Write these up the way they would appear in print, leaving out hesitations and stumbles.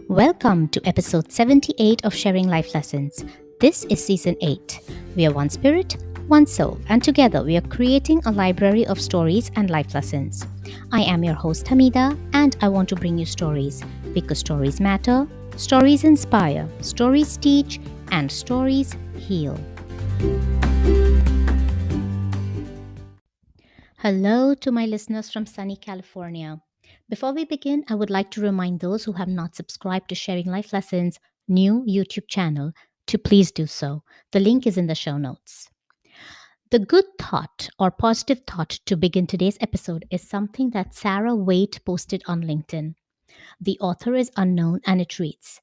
Welcome to episode 78 of Sharing Life Lessons. This is season 8. We are one spirit, one soul, and together we are creating a library of stories and life lessons. I am your host Hamidah, and I want to bring you stories because stories matter, stories inspire, stories teach, and stories heal. Hello to my listeners from sunny California. Before we begin, I would like to remind those who have not subscribed to Sharing Life Lessons' new YouTube channel to please do so. The link is in the show notes. The good thought or positive thought to begin today's episode is something that Sarah Waite posted on LinkedIn. The author is unknown and it reads,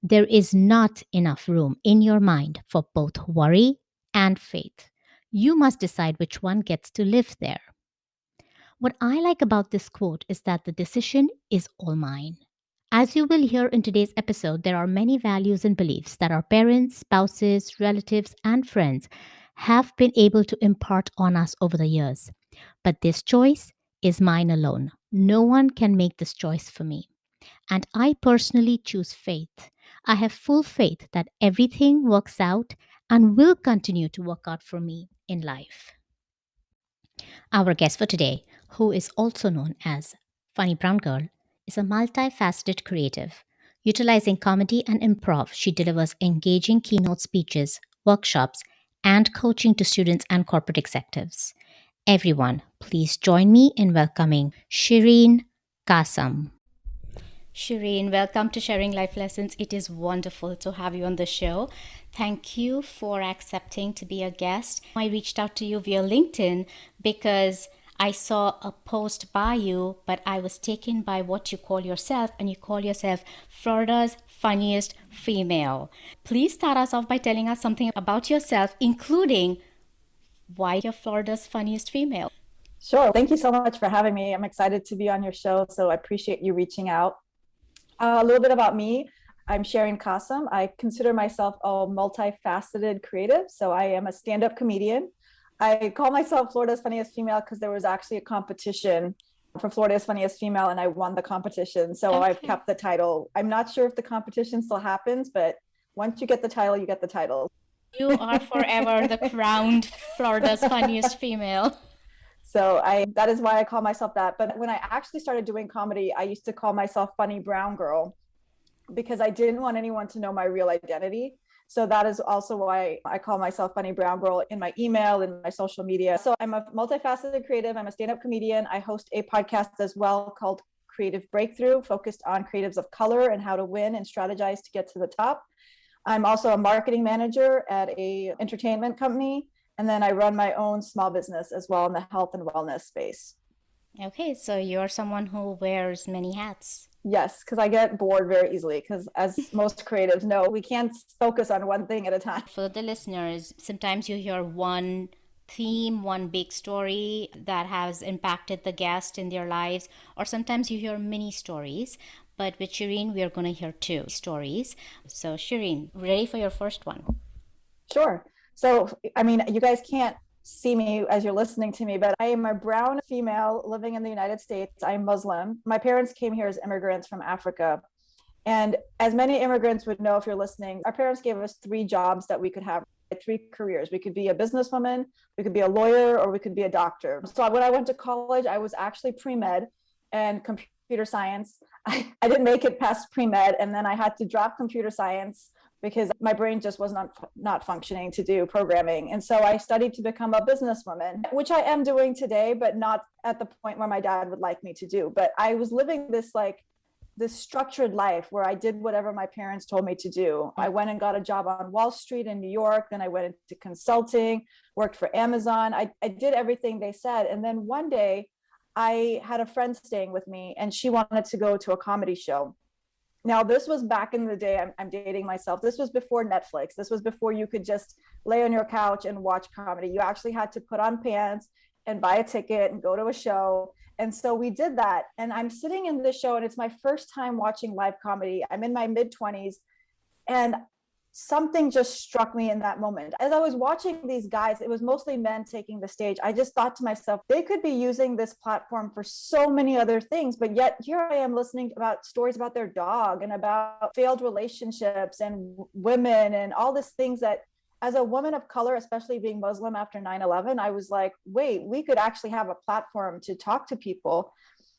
"There is not enough room in your mind for both worry and faith. You must decide which one gets to live there." What I like about this quote is that the decision is all mine. As you will hear in today's episode, there are many values and beliefs that our parents, spouses, relatives, and friends have been able to impart on us over the years. But this choice is mine alone. No one can make this choice for me. And I personally choose faith. I have full faith that everything works out and will continue to work out for me in life. Our guest for today, who is also known as Funny Brown Girl, is a multifaceted creative. Utilizing comedy and improv, she delivers engaging keynote speeches, workshops, and coaching to students and corporate executives. Everyone, please join me in welcoming Shereen Kassam. Shereen, welcome to Sharing Life Lessons. It is wonderful to have you on the show. Thank you for accepting to be a guest. I reached out to you via LinkedIn because I saw a post by you, but I was taken by what you call yourself, and you call yourself Florida's funniest female. Please start us off by telling us something about yourself, including why you're Florida's funniest female. Sure. Thank you so much for having me. I'm excited to be on your show, so I appreciate you reaching out. A little bit about me. I'm Shereen Kassam. I consider myself a multifaceted creative. So I am a stand-up comedian. I call myself Florida's funniest female because there was actually a competition for Florida's funniest female, and I won the competition. So okay. I've kept the title. I'm not sure if the competition still happens, but once you get the title, you get the title. You are forever the crowned Florida's funniest female. So that is why I call myself that. But when I actually started doing comedy, I used to call myself Funny Brown Girl because I didn't want anyone to know my real identity. So that is also why I call myself Funny Brown Girl in my email and my social media. So I'm a multifaceted creative. I'm a stand-up comedian. I host a podcast as well called Creative Breakthrough, focused on creatives of color and how to win and strategize to get to the top. I'm also a marketing manager at an entertainment company. And then I run my own small business as well in the health and wellness space. Okay, so you're someone who wears many hats. Yes, because I get bored very easily because as most creatives know, we can't focus on one thing at a time. For the listeners, sometimes you hear one theme, one big story that has impacted the guest in their lives, or sometimes you hear mini stories. But with Shereen, we are going to hear 2 stories. So Shereen, ready for your first one? Sure. So, I mean, you guys can't see me as you're listening to me, but I am a brown female living in the United States. I'm Muslim. My parents came here as immigrants from Africa. And as many immigrants would know if you're listening, our parents gave us 3 jobs that we could have, 3 careers. We could be a businesswoman, we could be a lawyer, or we could be a doctor. So when I went to college, I was actually pre-med and computer science. I didn't make it past pre-med, and then I had to drop computer science because my brain just was not functioning to do programming. And so I studied to become a businesswoman, which I am doing today, but not at the point where my dad would like me to do. But I was living this structured life where I did whatever my parents told me to do. I went and got a job on Wall Street in New York. Then I went into consulting, worked for Amazon. I did everything they said. And then one day I had a friend staying with me and she wanted to go to a comedy show. Now, this was back in the day, I'm dating myself. This was before Netflix. This was before you could just lay on your couch and watch comedy. You actually had to put on pants and buy a ticket and go to a show. And so we did that. And I'm sitting in this show and it's my first time watching live comedy. I'm in my mid-20s. And something just struck me in that moment. As I was watching these guys, it was mostly men taking the stage. I just thought to myself, they could be using this platform for so many other things, but yet here I am listening about stories about their dog and about failed relationships and women and all these things that, as a woman of color, especially being Muslim after 9/11, I was like, wait, we could actually have a platform to talk to people.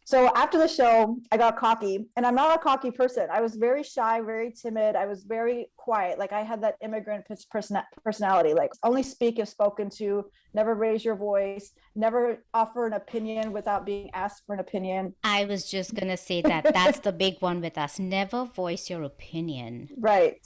So after the show, I got cocky, and I'm not a cocky person. I was very shy, very timid. I was very quiet. Like I had that immigrant personality, like only speak if spoken to, never raise your voice, never offer an opinion without being asked for an opinion. I was just going to say that that's the big one with us. Never voice your opinion. Right.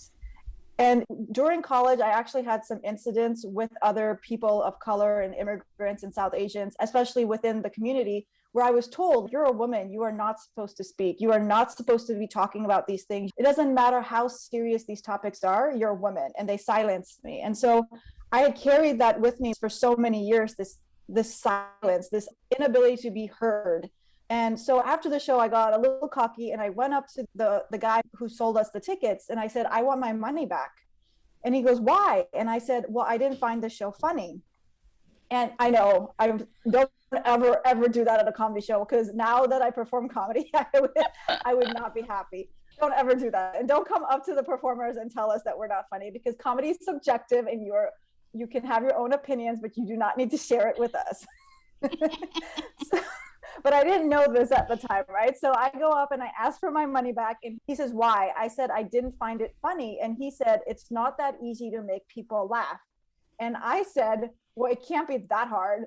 And during college, I actually had some incidents with other people of color and immigrants and South Asians, especially within the community, where I was told, you're a woman, you are not supposed to speak. You are not supposed to be talking about these things. It doesn't matter how serious these topics are, you're a woman. And they silenced me. And so I had carried that with me for so many years, this silence, this inability to be heard. And so after the show, I got a little cocky and I went up to the guy who sold us the tickets and I said, I want my money back. And he goes, why? And I said, well, I didn't find the show funny. And I know I don't ever do that at a comedy show, because now that I perform comedy, I would not be happy. Don't ever do that. And don't come up to the performers and tell us that we're not funny, because comedy is subjective and you can have your own opinions, but you do not need to share it with us. But I didn't know this at the time, right? So I go up and I ask for my money back, and he says, why? I said, I didn't find it funny. And he said, it's not that easy to make people laugh. And I said, well, it can't be that hard.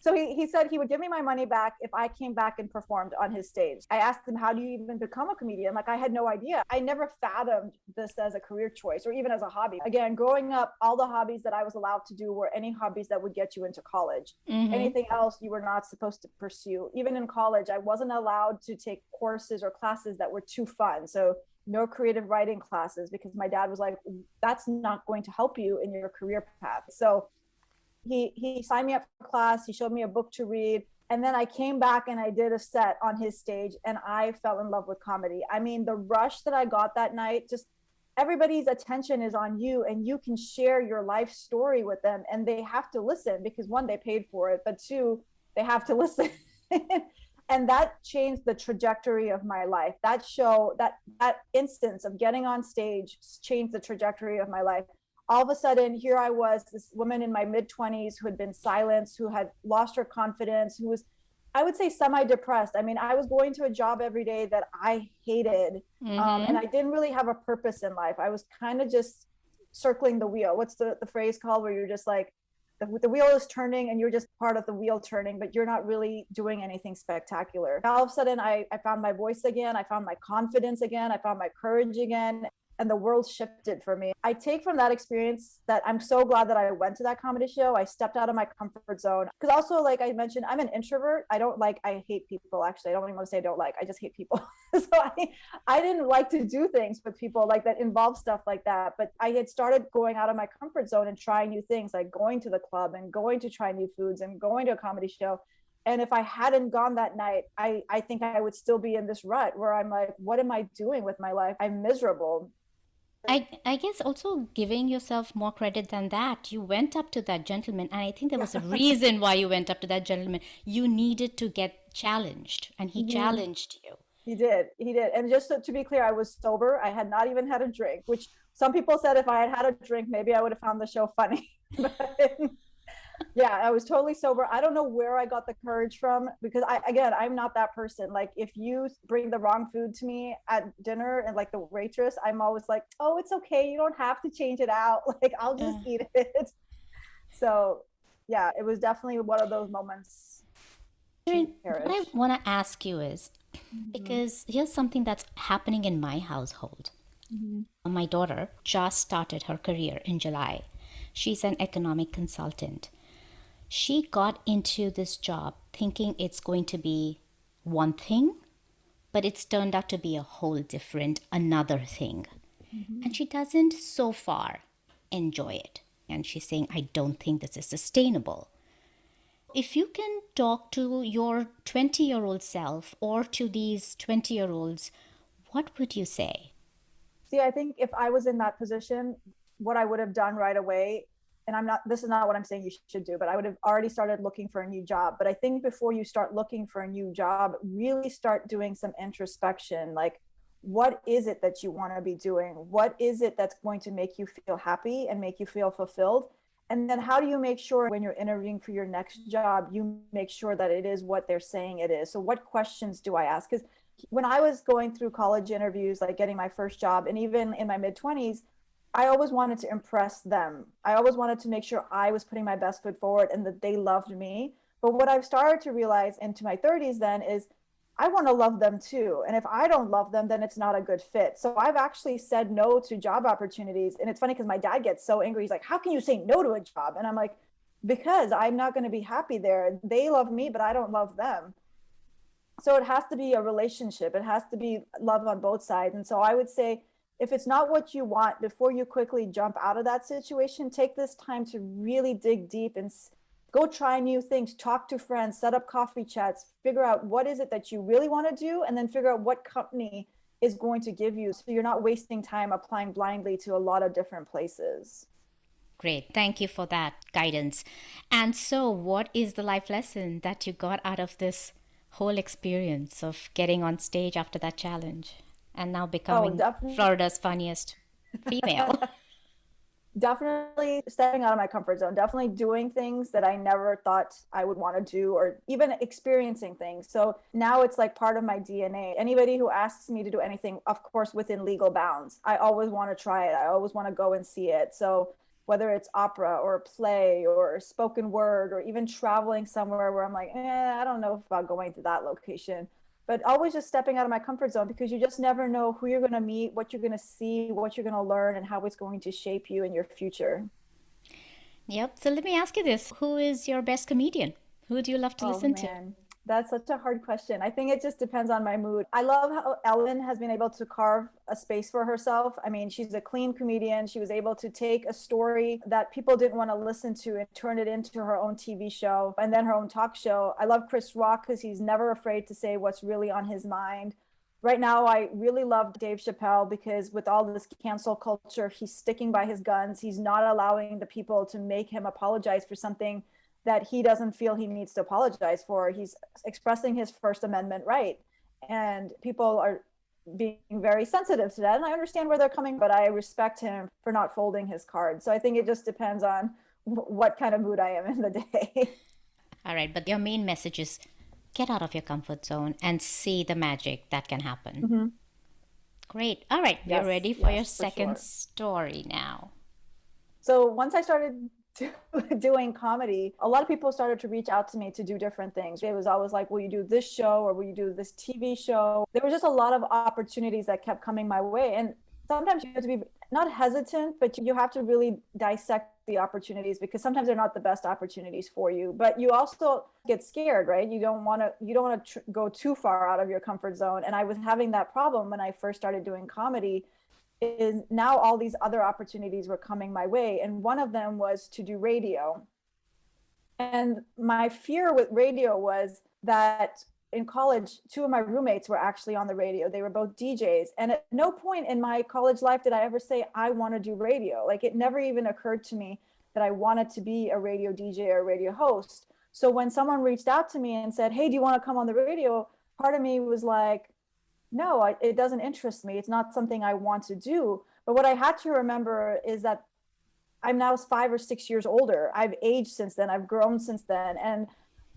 So he said he would give me my money back if I came back and performed on his stage. I asked him, how do you even become a comedian? Like, I had no idea. I never fathomed this as a career choice or even as a hobby. Again, growing up, all the hobbies that I was allowed to do were any hobbies that would get you into college. Mm-hmm. Anything else you were not supposed to pursue. Even in college, I wasn't allowed to take courses or classes that were too fun. So no creative writing classes, because my dad was like, that's not going to help you in your career path. So he signed me up for class. He showed me a book to read. And then I came back and I did a set on his stage, and I fell in love with comedy. I mean, the rush that I got that night, just everybody's attention is on you, and you can share your life story with them, and they have to listen, because one, they paid for it, but two, they have to listen. And that changed the trajectory of my life. That show, that instance of getting on stage changed the trajectory of my life. All of a sudden, here I was, this woman in my mid-20s who had been silenced, who had lost her confidence, who was, I would say, semi-depressed. I mean, I was going to a job every day that I hated, and I didn't really have a purpose in life. I was kind of just circling the wheel. What's the phrase called, where you're just like, the wheel is turning and you're just part of the wheel turning, but you're not really doing anything spectacular. All of a sudden, I found my voice again. I found my confidence again. I found my courage again. And the world shifted for me. I take from that experience that I'm so glad that I went to that comedy show. I stepped out of my comfort zone. Because also, like I mentioned, I'm an introvert. I hate people, actually. I don't even want to say I don't like, I just hate people. So I didn't like to do things with people like that involve stuff like that. But I had started going out of my comfort zone and trying new things, like going to the club and going to try new foods and going to a comedy show. And if I hadn't gone that night, I think I would still be in this rut where I'm like, what am I doing with my life? I'm miserable. I guess also giving yourself more credit than that. You went up to that gentleman, and I think there was a reason why you went up to that gentleman. You needed to get challenged, and he challenged you. He did. And just to be clear, I was sober. I had not even had a drink, which some people said if I had had a drink, maybe I would have found the show funny. But yeah, I was totally sober. I don't know where I got the courage from, because I'm not that person. Like, if you bring the wrong food to me at dinner and like the waitress, I'm always like, oh, it's okay. You don't have to change it out. Like, I'll just eat it. So yeah, it was definitely one of those moments. What I want to ask you is, because here's something that's happening in my household. My daughter just started her career in July. She's an economic consultant. She got into this job thinking it's going to be one thing, but it's turned out to be a whole different another thing. And she doesn't so far enjoy it. And she's saying, I don't think this is sustainable. If you can talk to your 20-year-old self or to these 20-year-olds, what would you say? See, I think if I was in that position, what I would have done right away, and this is not what I'm saying you should do, but I would have already started looking for a new job. But I think before you start looking for a new job, really start doing some introspection. Like, what is it that you want to be doing? What is it that's going to make you feel happy and make you feel fulfilled? And then how do you make sure when you're interviewing for your next job, you make sure that it is what they're saying it is? So what questions do I ask? Because when I was going through college interviews, like getting my first job, and even in my mid 20s, I always wanted to impress them. I always wanted to make sure I was putting my best foot forward and that they loved me. But what I've started to realize into my 30s then is I want to love them too. And if I don't love them, then it's not a good fit. So I've actually said no to job opportunities. And it's funny because my dad gets so angry. He's like, how can you say no to a job? And I'm like, because I'm not going to be happy there. They love me, but I don't love them. So it has to be a relationship. It has to be love on both sides. And so I would say, if it's not what you want, before you quickly jump out of that situation, take this time to really dig deep and go try new things, talk to friends, set up coffee chats, figure out what is it that you really want to do, and then figure out what company is going to give you. So you're not wasting time applying blindly to a lot of different places. Great. Thank you for that guidance. And so, what is the life lesson that you got out of this whole experience of getting on stage after that challenge and now becoming Florida's funniest female? Definitely stepping out of my comfort zone, definitely doing things that I never thought I would want to do, or even experiencing things. So now it's like part of my DNA. Anybody who asks me to do anything, of course, within legal bounds, I always want to try it. I always want to go and see it. So whether it's opera or a play or spoken word, or even traveling somewhere where I'm like, I don't know about going to that location. But always just stepping out of my comfort zone, because you just never know who you're going to meet, what you're going to see, what you're going to learn, and how it's going to shape you in your future. Yep. So let me ask you this. Who is your best comedian? Who do you love to listen to? That's such a hard question. I think it just depends on my mood. I love how Ellen has been able to carve a space for herself. I mean, she's a clean comedian. She was able to take a story that people didn't want to listen to and turn it into her own TV show and then her own talk show. I love Chris Rock because he's never afraid to say what's really on his mind. Right now, I really love Dave Chappelle because with all this cancel culture, he's sticking by his guns. He's not allowing the people to make him apologize for something that he doesn't feel he needs to apologize for. He's expressing his First Amendment right. And people are being very sensitive to that. And I understand where they're coming, but I respect him for not folding his cards. So I think it just depends on what kind of mood I am in the day. All right. But your main message is get out of your comfort zone and see the magic that can happen. Mm-hmm. Great. All right. We're ready for your second story now. So once I started doing comedy, a lot of people started to reach out to me to do different things. It was always like, will you do this show or will you do this TV show? There were just a lot of opportunities that kept coming my way. And sometimes you have to be not hestant, but you have to really dissect the opportunities, because sometimes they're not the best opportunities for you. But you also get scared, right? You don't want to go too far out of your comfort zone. And I was having that problem when I first started doing comedy. Is now all these other opportunities were coming my way. And one of them was to do radio. And my fear with radio was that in college, two of my roommates were actually on the radio. They were both DJs. And at no point in my college life did I ever say, I want to do radio. Like, it never even occurred to me that I wanted to be a radio DJ or a radio host. So when someone reached out to me and said, hey, do you want to come on the radio? Part of me was like, no, it doesn't interest me. It's not something I want to do. But what I had to remember is that I'm now 5 or 6 years older. I've aged since then. I've grown since then. And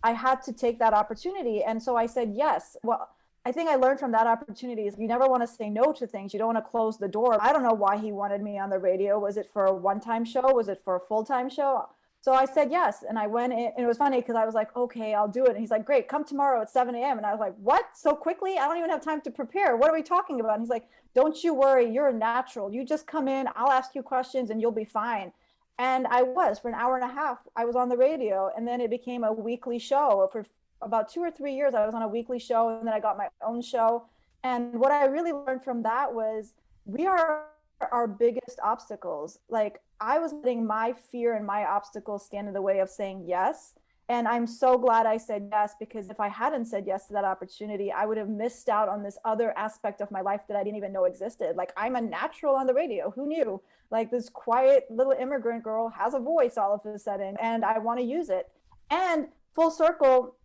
I had to take that opportunity. And so I said, yes. Well, I think I learned from that opportunity is you never want to say no to things. You don't want to close the door. I don't know why he wanted me on the radio. Was it for a one-time show? Was it for a full-time show? So I said yes. And I went in, and it was funny because I was like, okay, I'll do it. And he's like, great, come tomorrow at 7 a.m. And I was like, what? So quickly? I don't even have time to prepare. What are we talking about? And he's like, don't you worry. You're a natural. You just come in. I'll ask you questions and you'll be fine. And I was for an hour and a half. I was on the radio, and then it became a weekly show. For about 2 or 3 years, I was on a weekly show, and then I got my own show. And what I really learned from that was we are our biggest obstacles. Like, I was letting my fear and my obstacles stand in the way of saying yes. And I'm so glad I said yes, because if I hadn't said yes to that opportunity, I would have missed out on this other aspect of my life that I didn't even know existed. Like, I'm a natural on the radio. Who knew? Like, this quiet little immigrant girl has a voice all of a sudden, and I want to use it. And full circle,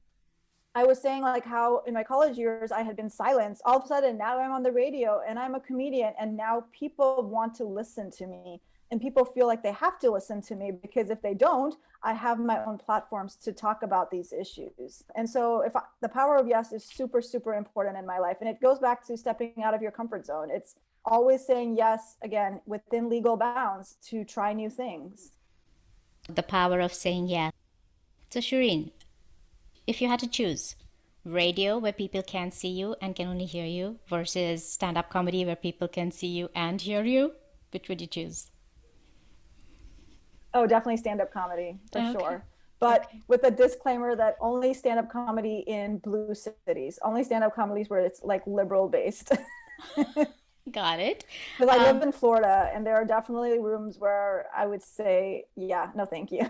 I was saying like how in my college years I had been silenced. All of a sudden now I'm on the radio and I'm a comedian, and now people want to listen to me, and people feel like they have to listen to me, because if they don't, I have my own platforms to talk about these issues. And so the power of yes is super, super important in my life. And it goes back to stepping out of your comfort zone. It's always saying yes, again, within legal bounds, to try new things. The power of saying yes. So, Shereen, if you had to choose radio where people can see you and can only hear you versus stand-up comedy where people can see you and hear you, which would you choose? Oh, definitely stand-up comedy for Okay. sure. But with a disclaimer that only stand-up comedy in blue cities, only stand-up comedies where it's like liberal based. Got it. Because I live in Florida, and there are definitely rooms where I would say, yeah, no, thank you.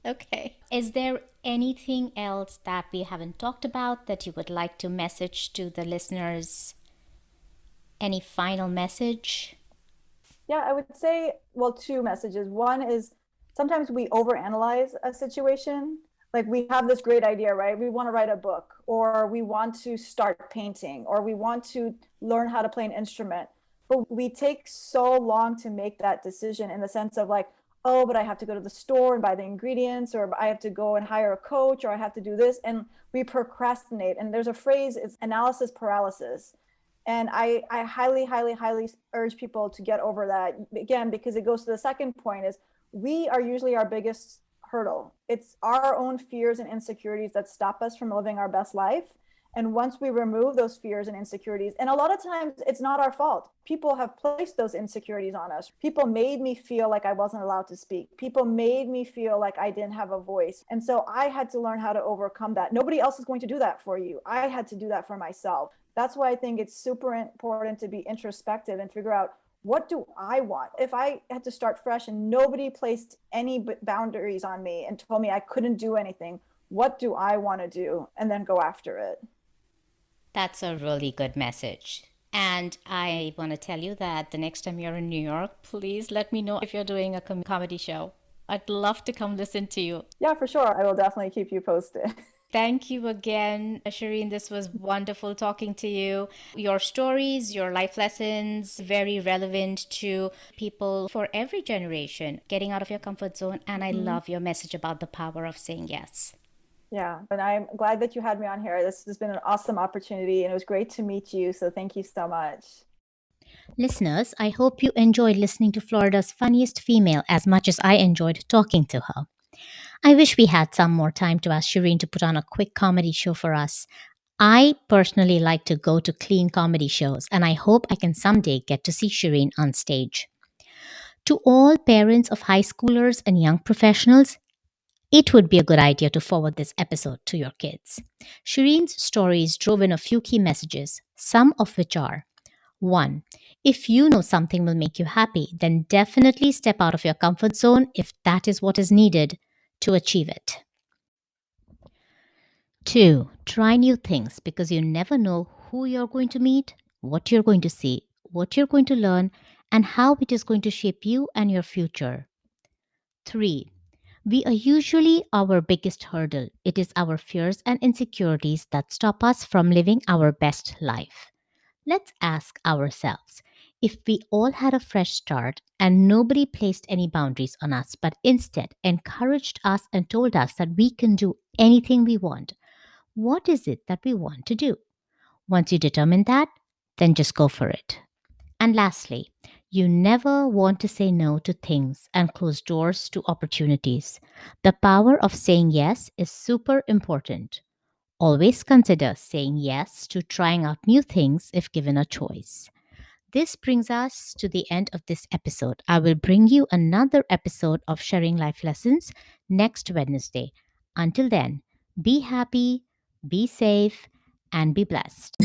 Okay. Is there anything else that we haven't talked about that you would like to message to the listeners? Any final message? Yeah, I would say, well, two messages. One is sometimes we overanalyze a situation. Like, we have this great idea, right? We want to write a book, or we want to start painting, or we want to learn how to play an instrument. But we take so long to make that decision, in the sense of like, oh, but I have to go to the store and buy the ingredients, or I have to go and hire a coach, or I have to do this. And we procrastinate. And there's a phrase, it's analysis paralysis. And I highly, highly, highly urge people to get over that, again, because it goes to the second point, is we are usually our biggest hurdle. It's our own fears and insecurities that stop us from living our best life. And once we remove those fears and insecurities, and a lot of times it's not our fault. People have placed those insecurities on us. People made me feel like I wasn't allowed to speak. People made me feel like I didn't have a voice. And so I had to learn how to overcome that. Nobody else is going to do that for you. I had to do that for myself. That's why I think it's super important to be introspective and figure out, what do I want? If I had to start fresh and nobody placed any boundaries on me and told me I couldn't do anything, what do I want to do? And then go after it. That's a really good message. And I want to tell you that the next time you're in New York, please let me know if you're doing a comedy show. I'd love to come listen to you. Yeah, for sure. I will definitely keep you posted. Thank you again, Shereen. This was wonderful talking to you. Your stories, your life lessons, very relevant to people for every generation, getting out of your comfort zone. And I love your message about the power of saying yes. Yeah, and I'm glad that you had me on here. This has been an awesome opportunity, and it was great to meet you. So thank you so much. Listeners, I hope you enjoyed listening to Florida's funniest female as much as I enjoyed talking to her. I wish we had some more time to ask Shereen to put on a quick comedy show for us. I personally like to go to clean comedy shows, and I hope I can someday get to see Shereen on stage. To all parents of high schoolers and young professionals, it would be a good idea to forward this episode to your kids. Shereen's stories drove in a few key messages, some of which are: 1. If you know something will make you happy, then definitely step out of your comfort zone if that is what is needed to achieve it. 2. Try new things because you never know who you're going to meet, what you're going to see, what you're going to learn, and how it is going to shape you and your future. 3. We are usually our biggest hurdle. It is our fears and insecurities that stop us from living our best life. Let's ask ourselves, if we all had a fresh start and nobody placed any boundaries on us, but instead encouraged us and told us that we can do anything we want, what is it that we want to do? Once you determine that, then just go for it. And lastly, you never want to say no to things and close doors to opportunities. The power of saying yes is super important. Always consider saying yes to trying out new things if given a choice. This brings us to the end of this episode. I will bring you another episode of Sharing Life Lessons next Wednesday. Until then, be happy, be safe, and be blessed.